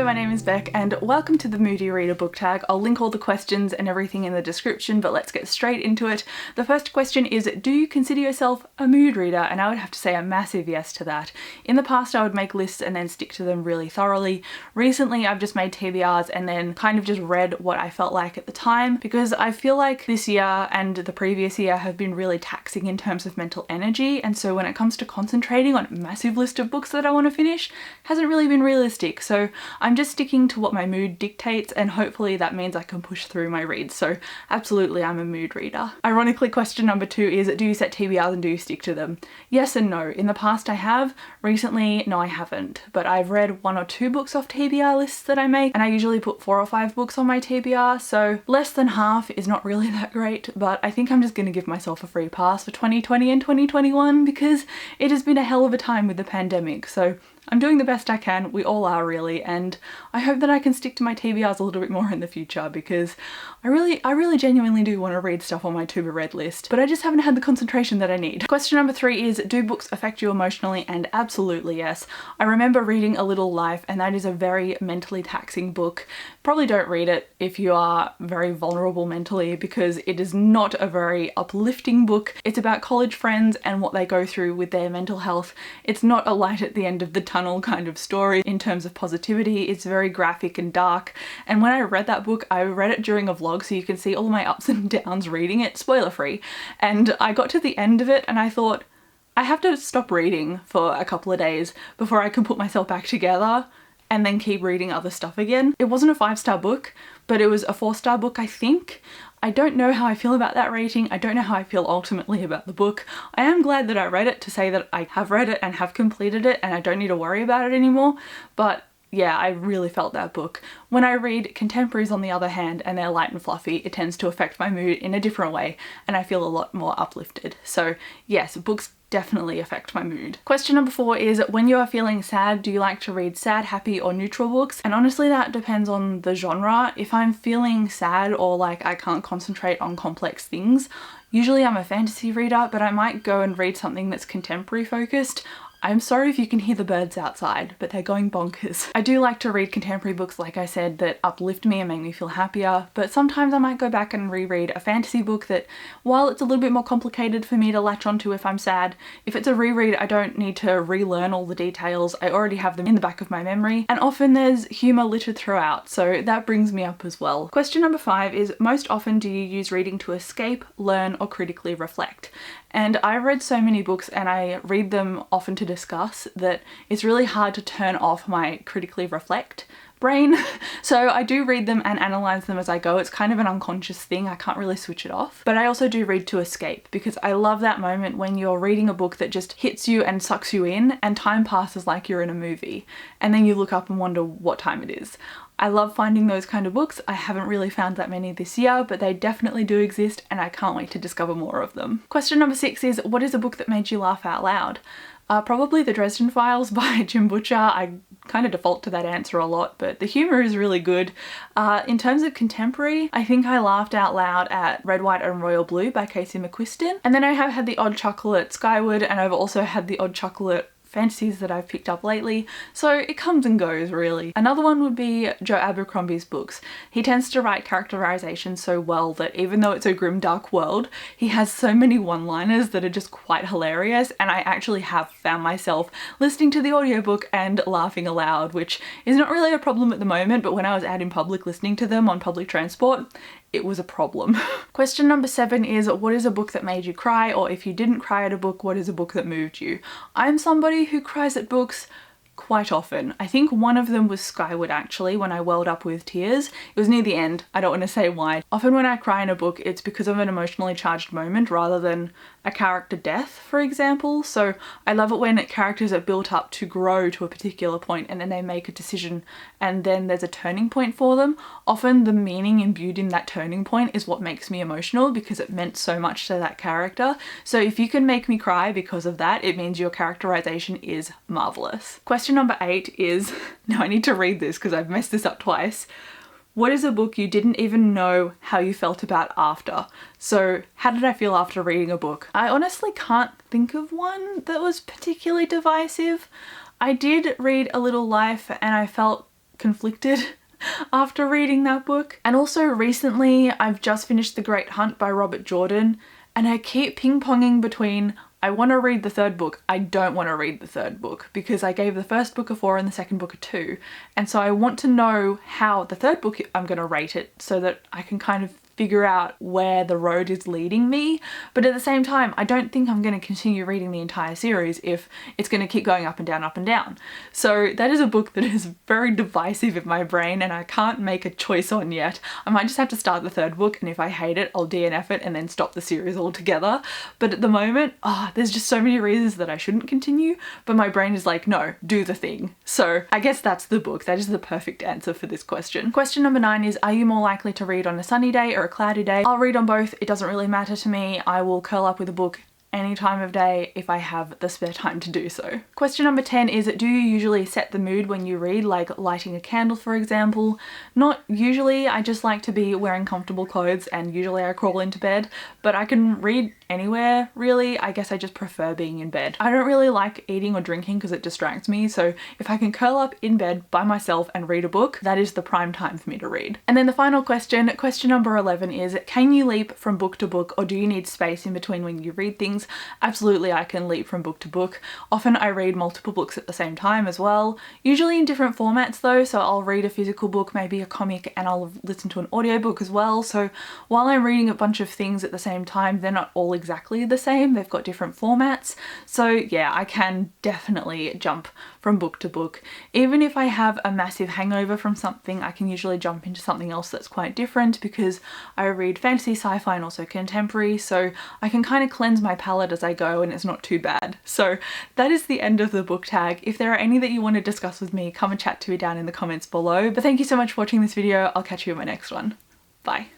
Hello, my name is Beck and welcome to the Moody Reader book tag. I'll link all the questions and everything in the description, but let's get straight into it. The first question is, do you consider yourself a mood reader? And I would have to say a massive yes to that. In the past I would make lists and then stick to them really thoroughly. Recently I've just made TBRs and then kind of just read what I felt like at the time, because I feel like this year and the previous year have been really taxing in terms of mental energy, and so when it comes to concentrating on a massive list of books that I want to finish, hasn't really been realistic. So I'm just sticking to what my mood dictates, and hopefully that means I can push through my reads. So absolutely I'm a mood reader. Ironically, question number 2 is, do you set TBRs and do you stick to them? Yes and no. In the past I have. Recently, no I haven't. But I've read 1 or 2 books off TBR lists that I make, and I usually put 4 or 5 books on my TBR, so less than half is not really that great, but I think I'm just going to give myself a free pass for 2020 and 2021 because it has been a hell of a time with the pandemic. So I'm doing the best I can, we all are really, and I hope that I can stick to my TBRs a little bit more in the future because I really genuinely do want to read stuff on my to be read list, but I just haven't had the concentration that I need. Question number 3 is, do books affect you emotionally? And absolutely yes. I remember reading A Little Life, and that is a very mentally taxing book. Probably don't read it if you are very vulnerable mentally because it is not a very uplifting book. It's about college friends and what they go through with their mental health. It's not a light at the end of the tunnel kind of story in terms of positivity. It's very graphic and dark, and when I read that book, I read it during a vlog so you can see all my ups and downs reading it, spoiler free, and I got to the end of it and I thought, I have to stop reading for a couple of days before I can put myself back together and then keep reading other stuff again. It wasn't a 5-star book, but it was a 4-star book, I think. I don't know how I feel about that rating. I don't know how I feel ultimately about the book. I am glad that I read it to say that I have read it and have completed it and I don't need to worry about it anymore, but yeah, I really felt that book. When I read contemporaries on the other hand and they're light and fluffy, it tends to affect my mood in a different way and I feel a lot more uplifted. So yes, books definitely affect my mood. Question number 4 is, when you are feeling sad, do you like to read sad, happy or neutral books? And honestly that depends on the genre. If I'm feeling sad or like I can't concentrate on complex things, usually I'm a fantasy reader, but I might go and read something that's contemporary focused. I'm sorry if you can hear the birds outside, but they're going bonkers. I do like to read contemporary books, like I said, that uplift me and make me feel happier, but sometimes I might go back and reread a fantasy book that, while it's a little bit more complicated for me to latch onto if I'm sad, if it's a reread I don't need to relearn all the details, I already have them in the back of my memory, and often there's humour littered throughout, so that brings me up as well. Question number 5 is, most often do you use reading to escape, learn or critically reflect? And I read so many books and I read them often to discuss that it's really hard to turn off my critically reflect brain. So I do read them and analyze them as I go. It's kind of an unconscious thing. I can't really switch it off. But I also do read to escape because I love that moment when you're reading a book that just hits you and sucks you in and time passes like you're in a movie. And then you look up and wonder what time it is. I love finding those kind of books. I haven't really found that many this year, but they definitely do exist and I can't wait to discover more of them. Question number 6 is, what is a book that made you laugh out loud? Probably The Dresden Files by Jim Butcher. I kind of default to that answer a lot, but the humour is really good. In terms of contemporary, I think I laughed out loud at Red, White and Royal Blue by Casey McQuiston. And then I have had the odd chuckle at Skyward, and I've also had the odd chuckle at fantasies that I've picked up lately, so it comes and goes really. Another one would be Joe Abercrombie's books. He tends to write characterization so well that even though it's a grim dark world, he has so many one-liners that are just quite hilarious, and I actually have found myself listening to the audiobook and laughing aloud, which is not really a problem at the moment, but when I was out in public listening to them on public transport, it was a problem. Question number 7 is, what is a book that made you cry? Or if you didn't cry at a book, what is a book that moved you? I'm somebody who cries at books quite often. I think one of them was Skyward actually, when I welled up with tears. It was near the end, I don't want to say why. Often when I cry in a book, it's because of an emotionally charged moment rather than a character death, for example. So I love it when characters are built up to grow to a particular point and then they make a decision and then there's a turning point for them. Often the meaning imbued in that turning point is what makes me emotional because it meant so much to that character. So if you can make me cry because of that, it means your characterization is marvelous. Question number 8 is, now I need to read this because I've messed this up twice. What is a book you didn't even know how you felt about after? So how did I feel after reading a book? I honestly can't think of one that was particularly divisive. I did read A Little Life and I felt conflicted after reading that book. And also recently I've just finished The Great Hunt by Robert Jordan, and I keep ping-ponging between I want to read the third book, I don't want to read the third book, because I gave the first book a 4 and the second book a 2. And so I want to know how the third book I'm going to rate it so that I can kind of figure out where the road is leading me. But at the same time, I don't think I'm going to continue reading the entire series if it's going to keep going up and down, up and down. So that is a book that is very divisive in my brain and I can't make a choice on yet. I might just have to start the third book, and if I hate it, I'll DNF it and then stop the series altogether. But at the moment, there's just so many reasons that I shouldn't continue, but my brain is like, no, do the thing. So I guess that's the book. That is the perfect answer for this question. Question number 9 is, are you more likely to read on a sunny day or a cloudy day? I'll read on both. It doesn't really matter to me. I will curl up with a book any time of day if I have the spare time to do so. Question number 10 is, do you usually set the mood when you read, like lighting a candle for example? Not usually. I just like to be wearing comfortable clothes and usually I crawl into bed, but I can read anywhere really. I guess I just prefer being in bed. I don't really like eating or drinking because it distracts me, so if I can curl up in bed by myself and read a book, that is the prime time for me to read. And then the final question number 11 is, can you leap from book to book, or do you need space in between when you read things? Absolutely, I can leap from book to book. Often I read multiple books at the same time as well, usually in different formats though, so I'll read a physical book, maybe a comic, and I'll listen to an audiobook as well. So while I'm reading a bunch of things at the same time, they're not all exactly the same, they've got different formats. So yeah, I can definitely jump from book to book. Even if I have a massive hangover from something, I can usually jump into something else that's quite different because I read fantasy, sci-fi, and also contemporary, so I can kind of cleanse my palette as I go and it's not too bad. So that is the end of the book tag. If there are any that you want to discuss with me, come and chat to me down in the comments below. But thank you so much for watching this video. I'll catch you in my next one. Bye.